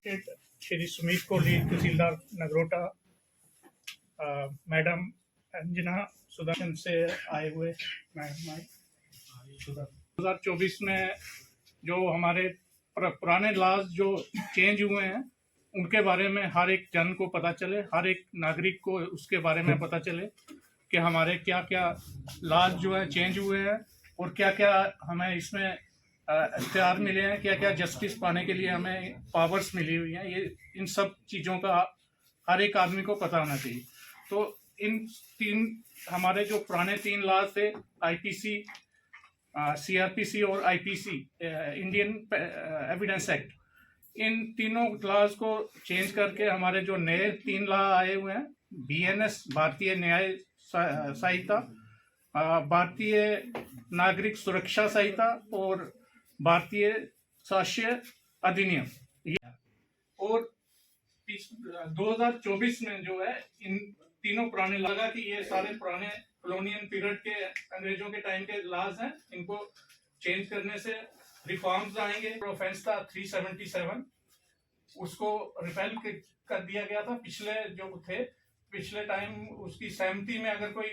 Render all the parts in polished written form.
श्री सुमित कोहली, तहसीलदार Nagrota, madam Anjana Sudarshan से आए हुए मैडम 2024 में जो हमारे पुराने लॉज जो चेंज हुए हैं उनके बारे में हर एक जन को पता चले, हर एक नागरिक को उसके बारे में पता चले कि हमारे क्या क्या लॉज जो है चेंज हुए हैं और क्या क्या हमें इसमें इख्तियार मिले हैं, क्या क्या जस्टिस पाने के लिए हमें पावर्स मिली हुई हैं। ये इन सब चीज़ों का हर एक आदमी को पता होना चाहिए। तो इन तीन हमारे जो पुराने 3 लॉज थे, आईपीसी, सीआरपीसी और आईपीसी, इंडियन एविडेंस एक्ट, इन तीनों लॉज को चेंज करके हमारे जो नए 3 लॉ आए हुए हैं, बीएनएस भारतीय न्याय संहिता, भारतीय नागरिक सुरक्षा संहिता और भारतीय साक्ष्य अधिनियम, और 2024 में जो है इन तीनों पुराने लगा कि ये सारे पुराने कॉलोनियल पीरियड के अंग्रेजों के टाइम के लॉज हैं, इनको चेंज करने से रिफॉर्म्स आएंगे। ऑफेंस था 377, उसको रिपेल कर दिया गया था। पिछले टाइम उसकी सहमति में अगर कोई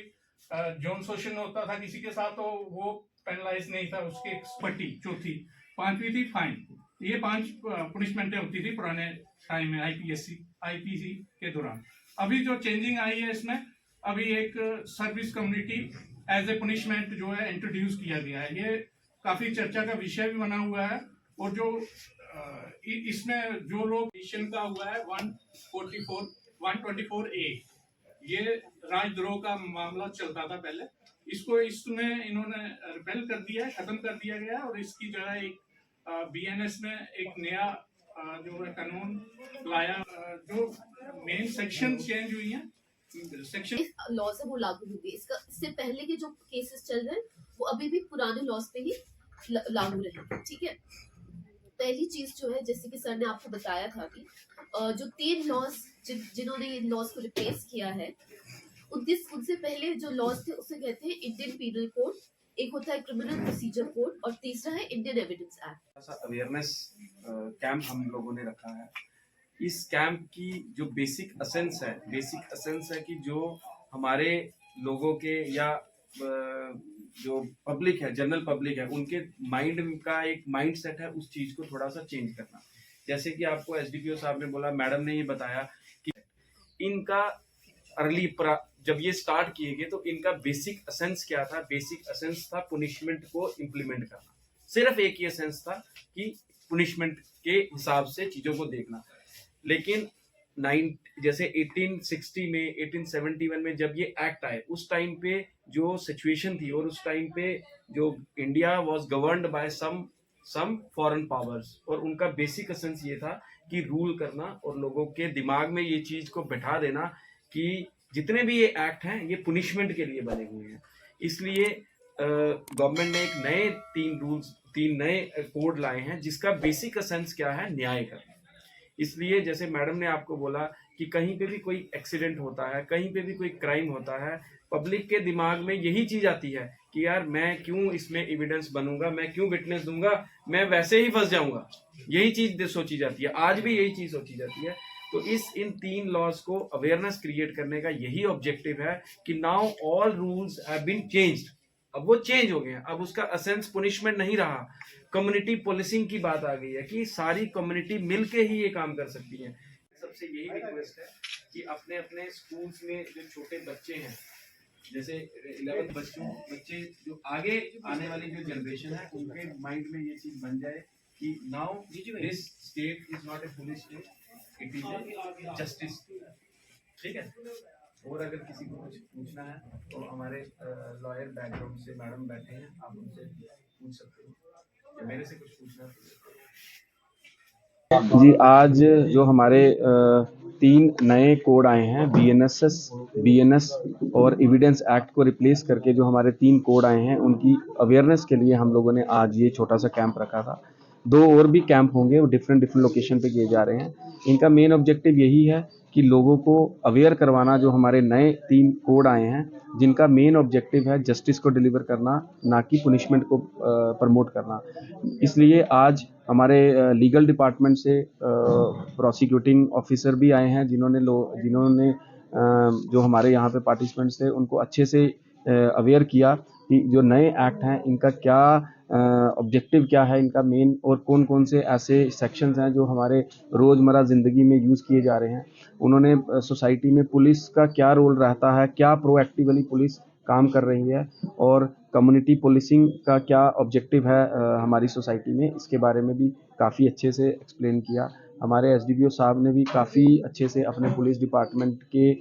जौन शोषण होता था किसी के साथ तो वो पेनलाइज नहीं था, उसकी पट्टी चौथी, 5वीं थी फाइन। ये 5 पनिशमेंटें होती थी पुराने टाइम में आईपीसी के दौरान। अभी जो चेंजिंग आई है इसमें अभी एक service community as a punishment जो है इंट्रोड्यूस किया गया है। ये काफी चर्चा का विषय भी बना हुआ है और जो इसमें जो लोग का हुआ है 124A, ये राजद्रोह का मामला चलता था पहले, इसमें इन्होंने रिपेल कर दिया है, खत्म कर दिया गया और इसकी जगह एक बीएनएस में एक नया जो है कानून लाया। जो मेन सेक्शन चेंज हुई है, सेक्शन लॉ से वो लागू होगी। इससे पहले के जो केसेस चल रहे हैं वो अभी भी पुराने लॉज पे ही लागू रहेंगे। ठीक है, पहली चीज जो है, जैसे कि सर ने आपको बताया था कि जो 3 लॉज जिन्होंने इन लॉज को रिप्लेस किया है, उनसे पहले जो लॉज थे उसे कहते हैं इंडियन पीनल कोड, एक होता है क्रिमिनल प्रोसीजर कोड और तीसरा है इंडियन एविडेंस एक्ट। ऐसा अवेयरनेस कैंप हम लोगों ने रखा है। इस कैंप की जो बेसिक एसेंस है कि जो हमारे लोगों के या जो पब्लिक है, जनरल पब्लिक है, उनके माइंड का एक माइंड सेट है, उस चीज को थोड़ा सा चेंज करना। जैसे कि आपको एसडीपीओ साहब ने बोला, मैडम ने ये बताया कि इनका जब ये स्टार्ट किए गए तो इनका बेसिक एसेंस क्या था? बेसिक एसेंस था पनिशमेंट को इम्प्लीमेंट करना। सिर्फ एक ही एसेंस था कि पनिशमेंट के हिसाब से चीजों को देखना। लेकिन जैसे 1860 में, 1871 में जब ये एक्ट आए, उस टाइम पे जो सिचुएशन थी और उस टाइम पे जो India was governed by some foreign powers, और उनका बेसिक एसेंस ये था कि रूल करना और लोगों के दिमाग में ये चीज को बैठा देना कि जितने भी ये एक्ट हैं ये पुनिशमेंट के लिए बने हुए हैं। इसलिए गवर्नमेंट ने एक नए 3 नए कोड लाए हैं जिसका बेसिक एसेंस क्या है? न्याय करना। इसलिए जैसे मैडम ने आपको बोला कि कहीं पे भी कोई एक्सीडेंट होता है, कहीं पे भी कोई क्राइम होता है, पब्लिक के दिमाग में यही चीज आती है कि यार मैं क्यों इसमें एविडेंस बनूंगा, मैं क्यों विटनेस दूंगा, मैं वैसे ही फंस जाऊंगा। यही चीज सोची जाती है, आज भी यही चीज सोची जाती है। तो इन 3 लॉज को अवेयरनेस क्रिएट करने का यही ऑब्जेक्टिव है कि now all rules have been changed. अब वो चेंज हो गए हैं, अब उसका एसेंस पनिशमेंट नहीं रहा, कम्युनिटी पुलिसिंग की बात आ गई है कि सारी कम्युनिटी मिलके ही ये काम कर सकती है। सबसे यही रिक्वेस्ट है कि अपने अपने स्कूल्स में जो छोटे बच्चे हैं, जैसे 11th बच्चे जो आगे आने वाली जो जनरेशन है, उनके माइंड में ये चीज बन जाए कि now this state is not a police state, it is a justice. ठीक है। और अगर किसी को कुछ पूछना है तो हमारे लॉयर बैकग्राउंड से मैडम बैठे हैं, आप उनसे पूछ सकते हो। मेरे से कुछ पूछना है जी, आज जो हमारे 3 नए कोड आए हैं, बीएनएस और एविडेंस एक्ट को रिप्लेस करके जो हमारे 3 कोड आए हैं, उनकी अवेयरनेस के लिए हम लोगों ने आज ये छोटा सा कैंप रखा था। 2 और भी कैंप होंगे, वो डिफरेंट लोकेशन पे किए जा रहे हैं। इनका मेन ऑब्जेक्टिव यही है कि लोगों को अवेयर करवाना, जो हमारे नए 3 कोड आए हैं जिनका मेन ऑब्जेक्टिव है जस्टिस को डिलीवर करना, ना कि पनिशमेंट को प्रमोट करना। इसलिए आज हमारे लीगल डिपार्टमेंट से प्रोसिक्यूटिंग ऑफिसर भी आए हैं जिन्होंने जो हमारे यहाँ पे पार्टिसिपेंट्स थे उनको अच्छे से अवेयर किया कि जो नए एक्ट हैं इनका क्या ऑब्जेक्टिव क्या है, इनका मेन और कौन कौन से ऐसे सेक्शंस हैं जो हमारे रोज़मर्रा ज़िंदगी में यूज़ किए जा रहे हैं। उन्होंने सोसाइटी में पुलिस का क्या रोल रहता है, क्या प्रोएक्टिवली पुलिस काम कर रही है और कम्युनिटी पुलिसिंग का क्या ऑब्जेक्टिव है हमारी सोसाइटी में, इसके बारे में भी काफ़ी अच्छे से एक्सप्लेन किया। हमारे एसडीपीओ साहब ने भी काफ़ी अच्छे से अपने पुलिस डिपार्टमेंट के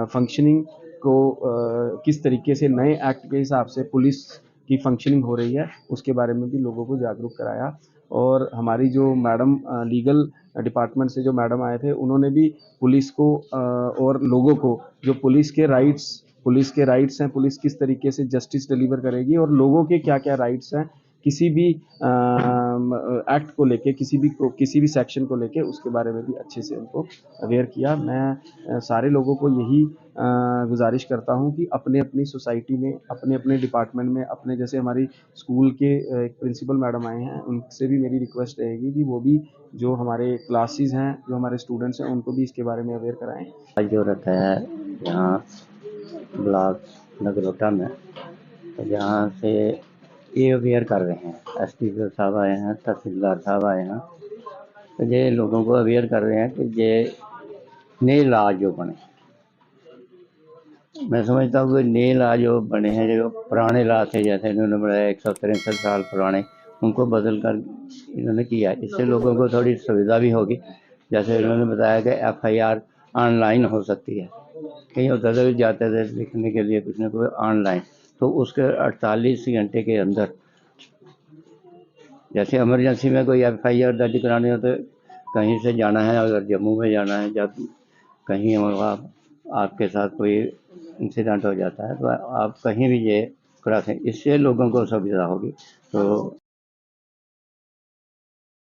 फंक्शनिंग को किस तरीके से नए एक्ट के हिसाब से पुलिस की फंक्शनिंग हो रही है उसके बारे में भी लोगों को जागरूक कराया। और हमारी जो मैडम लीगल डिपार्टमेंट से जो मैडम आए थे उन्होंने भी पुलिस को और लोगों को जो पुलिस के राइट्स हैं, पुलिस किस तरीके से जस्टिस डिलीवर करेगी और लोगों के क्या क्या राइट्स हैं किसी भी एक्ट को लेके, किसी भी सेक्शन को लेके, उसके बारे में भी अच्छे से उनको अवेयर किया। मैं सारे लोगों को यही गुजारिश करता हूं कि अपने अपनी सोसाइटी में, अपने अपने डिपार्टमेंट में, अपने जैसे हमारी स्कूल के एक प्रिंसिपल मैडम आए हैं उनसे भी मेरी रिक्वेस्ट रहेगी कि वो भी जो हमारे क्लासेस हैं, जो हमारे स्टूडेंट्स हैं, उनको भी इसके बारे में अवेयर कराएं। आज जो रखा है यहाँ ब्लॉक नगरोटा में, तो जहाँ से ये अवेयर कर रहे हैं, एसडीपीओ साहब आए हैं, तहसीलदार साहब आए हैं, तो ये लोगों को अवेयर कर रहे हैं कि ये नए लॉ जो बने, मैं समझता हूँ कि नए लॉ जो बने हैं, जो पुराने लॉ थे जैसे इन्होंने बनाया 163 साल पुराने, उनको बदल कर इन्होंने किया। इससे लोगों को थोड़ी सुविधा भी होगी। जैसे इन्होंने बताया कि एफआईआर ऑनलाइन हो सकती है, कहीं होता था जाते थे लिखने के लिए कुछ ना कुछ ऑनलाइन, तो उसके 48 घंटे के अंदर, जैसे इमरजेंसी में कोई एफआईआर दर्ज करानी हो तो कहीं से जाना है, अगर जम्मू में जाना है, जब कहीं आपके साथ कोई इंसिडेंट हो जाता है तो आप कहीं भी ये करा सकते, इससे लोगों को सुविधा होगी। तो